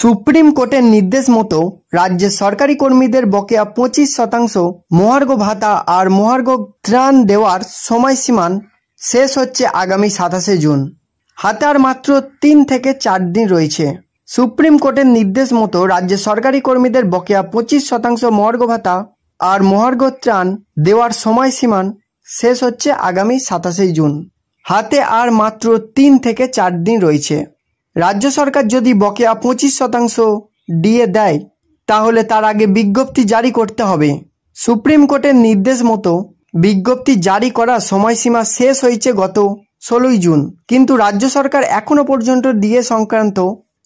Supreme কোর্টের নির্দেশ মতো রাজ্যের সরকারি কর্মীদের বকেয়া 25% মহার্ঘ ভাতা আর মহার্ঘ ত্রাণ দেওয়ার সময়সীমা শেষ হচ্ছে আগামী 27 জুন। হাতে আর মাত্র 3 থেকে 4 দিন রয়েছে। সুপ্রিম কোর্টের নির্দেশ মতো রাজ্যের সরকারি কর্মীদের বকেয়া 25% মহার্ঘ ভাতা আর মহার্ঘ ত্রাণ দেওয়ার সময়সীমা শেষ হচ্ছে আগামী 27 জুন। হাতে আর মাত্র 3 থেকে 4 দিন রয়েছে। রাজ্য সরকার যদি বকেয়া 25% দিয়ে দেয় তাহলে তার আগে বিজ্ঞপ্তি জারি করতে হবে। সুপ্রিম কোর্টের নির্দেশ মতো বিজ্ঞপ্তি জারি করার সময়সীমা শেষ হয়েছে গত 16 জুন, কিন্তু রাজ্য সরকার এখনো পর্যন্ত ডিএ সংক্রান্ত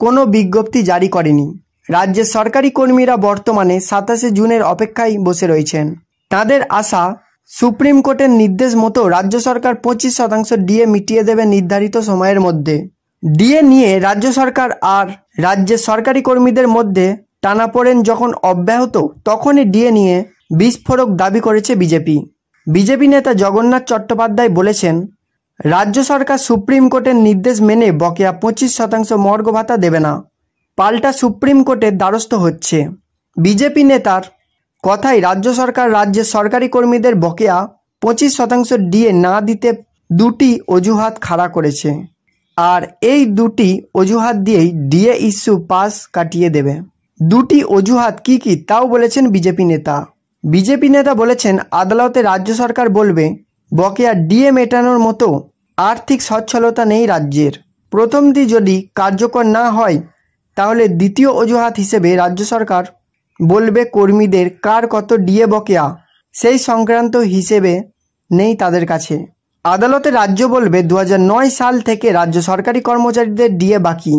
কোনো বিজ্ঞপ্তি জারি করেনি। রাজ্যের সরকারি কর্মীরা বর্তমানে 27 জুনের অপেক্ষায় বসে রয়েছেন। তাদের আশা সুপ্রিম কোর্টের নির্দেশ মতো রাজ্য সরকার 25% ডিএ মিটিয়ে দেবে নির্ধারিত সময়ের মধ্যে। ডিএ নিয়ে রাজ্য সরকার আর রাজ্যের সরকারি কর্মীদের মধ্যে টানাপোড়েন যখন অব্যাহত, তখনই ডিএ নিয়ে বিস্ফোরক দাবি করেছে বিজেপি নেতা জগন্নাথ চট্টোপাধ্যায় বলেছেন, রাজ্য সরকার সুপ্রিম কোর্টের নির্দেশ মেনে বকেয়া 25% মহার্ঘ ভাতা দেবে না, পাল্টা সুপ্রিম কোর্টের দ্বারস্থ হচ্ছে। বিজেপি নেতার কথায় রাজ্য সরকার রাজ্যের সরকারি কর্মীদের বকেয়া 25% ডিএ না দিতে দুটি অজুহাত খাড়া করেছে, আর এই দুটি অজুহাত দিয়েই ডিএ ইস্যু পাস কাটিয়ে দেবে। দুটি অজুহাত কি কি তাও বলেছেন বিজেপি নেতা বলেছেন, আদালতে রাজ্য সরকার বলবে বকেয়া ডিএ মেটানোর মতো আর্থিক সচ্ছলতা নেই রাজ্যের। প্রথমটি যদি কার্যকর না হয় তাহলে দ্বিতীয় অজুহাত হিসেবে রাজ্য সরকার বলবে কর্মীদের কার কত ডিএ বকেয়া সেই সংক্রান্ত হিসেবে নেই তাদের কাছে। আদালতে রাজ্য বলবে 2009 সাল থেকে রাজ্য সরকারি কর্মচারীদের ডিএ বাকি।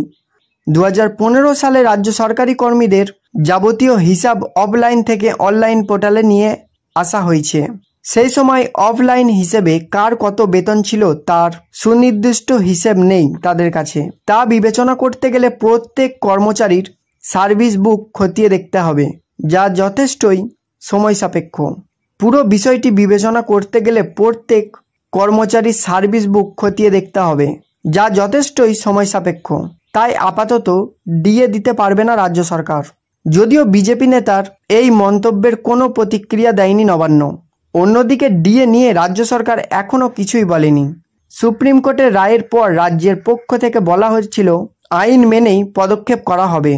2015 সালে রাজ্য সরকারি কর্মীদের যাবতীয় হিসাব অফলাইন থেকে অনলাইন পোর্টালে নিয়ে আসা হয়েছে। সেই সময় অফলাইন হিসেবে কার কত বেতন ছিল তার সুনির্দিষ্ট হিসেব নেই তাদের কাছে। তা বিবেচনা করতে গেলে প্রত্যেক কর্মচারীর সার্ভিস বুক খতিয়ে দেখতে হবে, যা যথেষ্টই সময় সাপেক্ষ। পুরো বিষয়টি বিবেচনা করতে গেলে প্রত্যেক কর্মচারীর সার্ভিস বুক খতিয়ে দেখতে হবে, যা যথেষ্টই সময় সাপেক্ষ। তাই আপাতত ডিএ দিতে পারবে না রাজ্য সরকার। যদিও বিজেপি নেতার এই মন্তব্যের কোনো প্রতিক্রিয়া দেয়নি নবান্ন। অন্যদিকে ডিএ নিয়ে রাজ্য সরকার এখনও কিছুই বলেনি। সুপ্রিম কোর্টের রায়ের পর রাজ্যের পক্ষ থেকে বলা হয়েছিল আইন মেনেই পদক্ষেপ করা হবে।